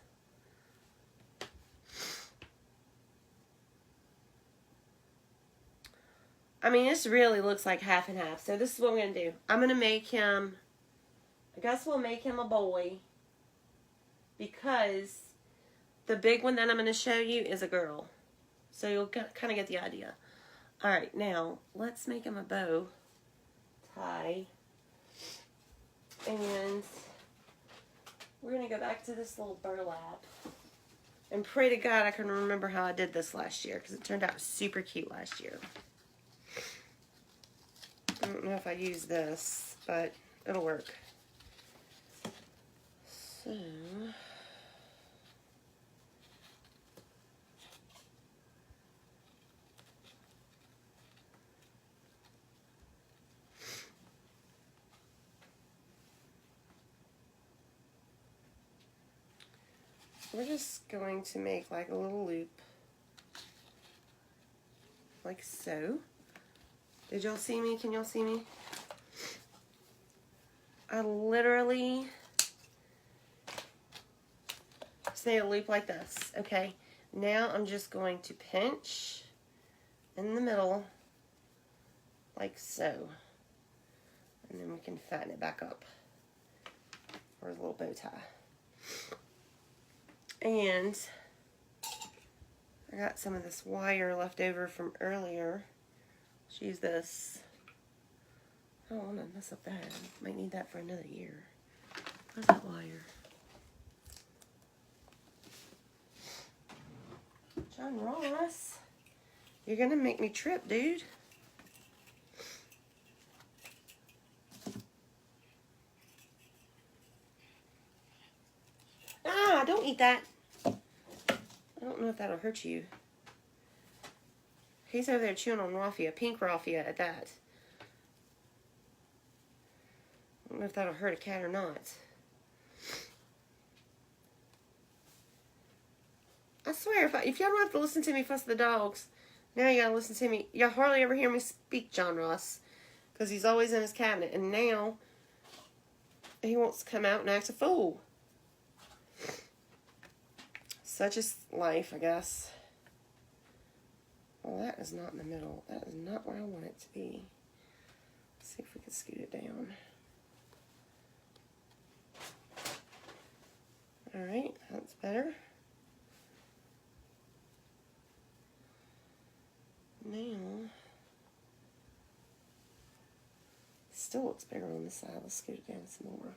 I mean, this really looks like half and half. So this is what I'm going to do. I'm going to make him, I guess we'll make him a boy. Because the big one that I'm going to show you is a girl. So you'll kind of get the idea. Alright, now, let's make him a bow tie. And we're going to go back to this little burlap. And pray to God I can remember how I did this last year. Because it turned out super cute last year. I don't know if I use this, but it'll work. So, we're just going to make like a little loop. Like so. Did y'all see me? Can y'all see me? I literally just made a loop like this. Okay. Now I'm just going to pinch in the middle like so. And then we can fatten it back up for a little bow tie. And I got some of this wire left over from earlier. Let's use this. I don't want to mess up that. I might need that for another year. Where's that wire? John Ross, you're gonna make me trip, dude. Ah, don't eat that. I don't know if that'll hurt you. He's over there chewing on raffia, pink raffia at that. I don't know if that'll hurt a cat or not. I swear, if y'all don't have to listen to me fuss the dogs, now you gotta listen to me. Y'all hardly ever hear me speak John Ross, because he's always in his cabinet, and now he wants to come out and act a fool. Such is life, I guess. Well, that is not in the middle. That is not where I want it to be. Let's see if we can scoot it down. Alright, that's better. Now, still looks bigger on this side. Let's scoot it down some more.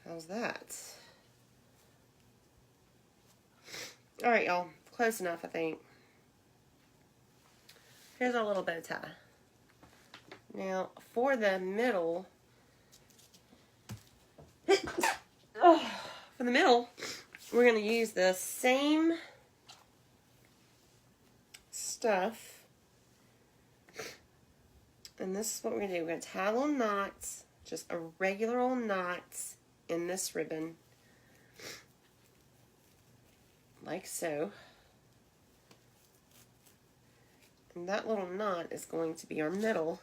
How's that? Alright, y'all. Close enough, I think. Here's our little bow tie. Now, for the middle, we're going to use the same stuff. And this is what we're going to do. We're going to tie little knots, just a regular old knot in this ribbon, like so. And that little knot is going to be our middle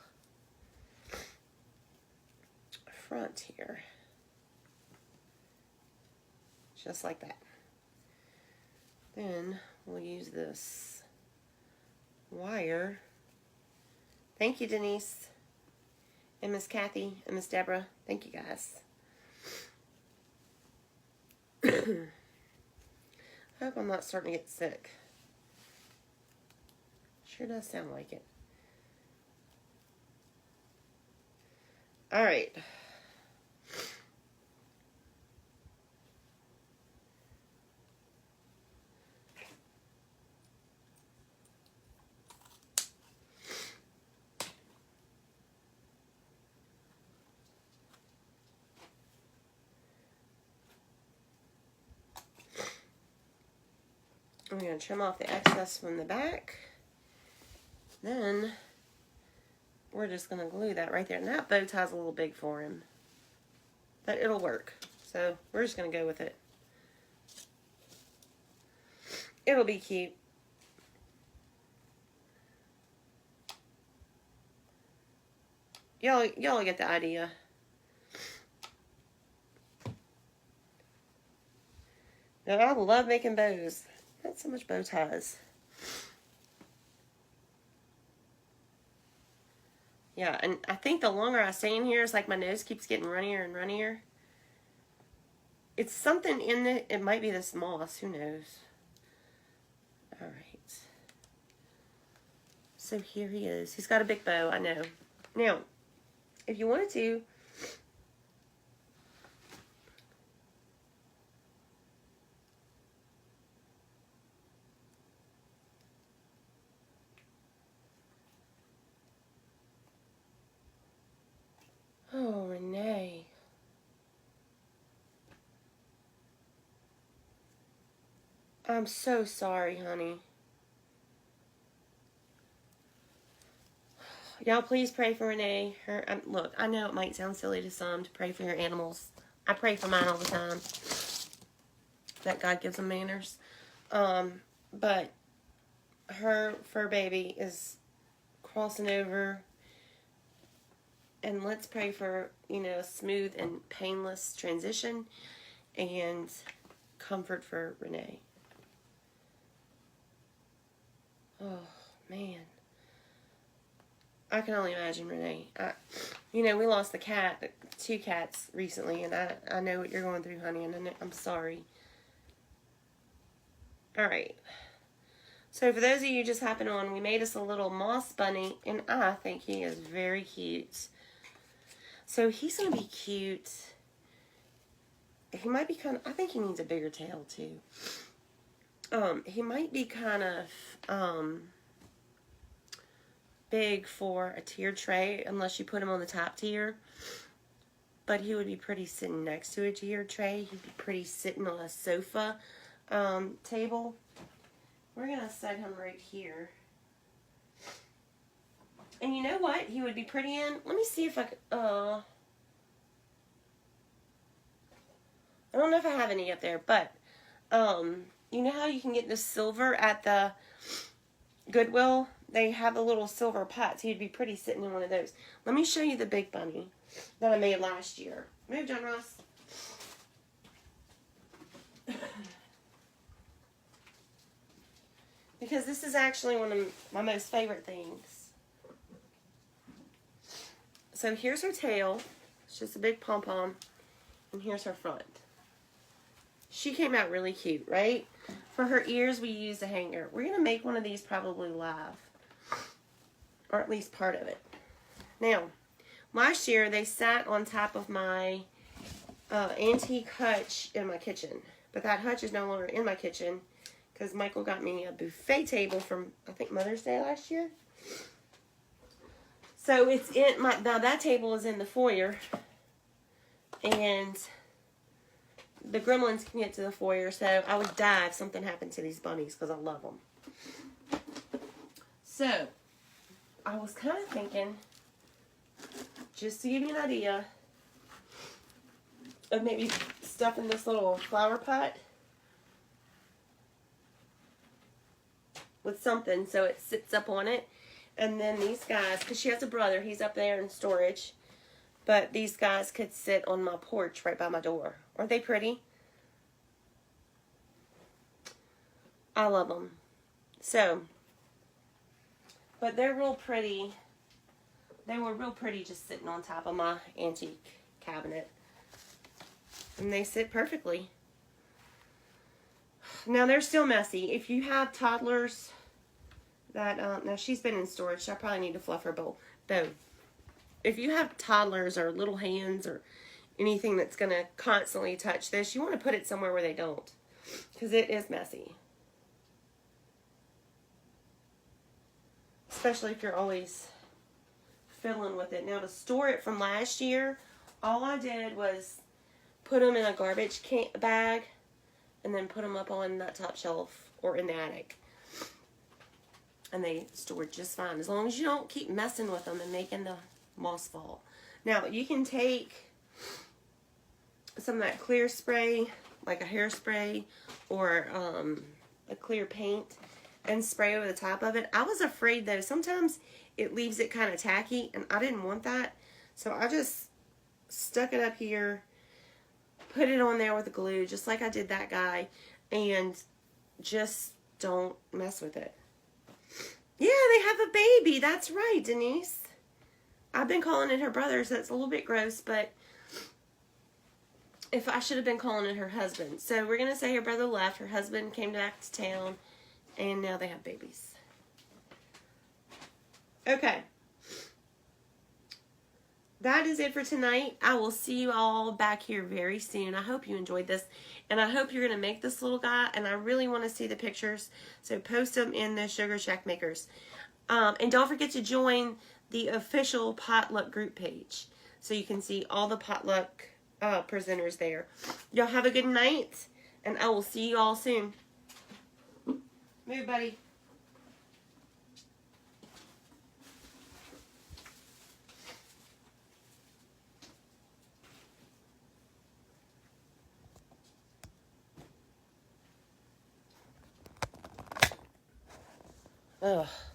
front here. Just like that. Then we'll use this wire. Thank you, Denise, and Miss Kathy, and Miss Deborah. Thank you, guys. I hope I'm not starting to get sick. Sure does sound like it. All right. I'm going to trim off the excess from the back. Then we're just going to glue that right there. And that bow tie's a little big for him, but it'll work. So we're just going to go with it. It'll be cute. Y'all get the idea. Now, I love making bows. Not so much bow ties. Yeah, and I think the longer I stay in here, it's like my nose keeps getting runnier and runnier. It's something in it. It might be this moss. Who knows? All right. So here he is. He's got a big bow, I know. Now, if you wanted to, oh, Renee. I'm so sorry, honey. Y'all please pray for Renee. Look, I know it might sound silly to some to pray for your animals. I pray for mine all the time. That God gives them manners. But her fur baby is crossing over. And let's pray for, a smooth and painless transition and comfort for Renee. Oh, man. I can only imagine Renee. We lost the 2 cats recently, and I know what you're going through, honey, and I'm sorry. All right. So for those of you just hopping on, we made us a little moss bunny, and I think he is very cute. So he's going to be cute. He might be I think he needs a bigger tail too. He might be kind of, big for a tier tray unless you put him on the top tier. But he would be pretty sitting next to a tier tray. He'd be pretty sitting on a sofa table. We're going to set him right here. And you know what he would be pretty in? Let me see if I could, I don't know if I have any up there, but, you know how you can get the silver at the Goodwill? They have the little silver pots. He'd be pretty sitting in one of those. Let me show you the big bunny that I made last year. Move, John Ross. Because this is actually one of my most favorite things. So here's her tail. It's just a big pom-pom. And here's her front. She came out really cute, right? For her ears, we used a hanger. We're going to make one of these probably live. Or at least part of it. Now, last year, they sat on top of my antique hutch in my kitchen. But that hutch is no longer in my kitchen because Michael got me a buffet table from, I think, Mother's Day last year. So it's in now that table is in the foyer. And the gremlins can get to the foyer, so I would die if something happened to these bunnies because I love them. So, I was kind of thinking, just to give you an idea, of maybe stuffing this little flower pot with something so it sits up on it. And then these guys, because she has a brother, he's up there in storage. But these guys could sit on my porch right by my door. Aren't they pretty? I love them. So, but they're real pretty. They were real pretty just sitting on top of my antique cabinet. And they sit perfectly. Now, they're still messy. If you have toddlers that, now she's been in storage, so I probably need to fluff her bowl. Though, if you have toddlers or little hands or anything that's going to constantly touch this, you want to put it somewhere where they don't. Because it is messy. Especially if you're always fiddling with it. Now, to store it from last year, all I did was put them in a garbage bag and then put them up on that top shelf or in the attic. And they stored just fine. As long as you don't keep messing with them and making the moss fall. Now, you can take some of that clear spray, like a hairspray or a clear paint, and spray over the top of it. I was afraid, though, sometimes it leaves it kind of tacky, and I didn't want that. So I just stuck it up here, put it on there with the glue, just like I did that guy, and just don't mess with it. Yeah, they have a baby. That's right, Denise. I've been calling it her brother, so it's a little bit gross, but if I should have been calling it her husband. So we're going to say her brother left, her husband came back to town, and now they have babies. Okay. That is it for tonight. I will see you all back here very soon. I hope you enjoyed this, and I hope you're going to make this little guy, and I really want to see the pictures, so post them in the Sugar Shack Makers. And don't forget to join the official potluck group page, so you can see all the potluck presenters there. Y'all have a good night, and I will see you all soon. Move, buddy. Ugh.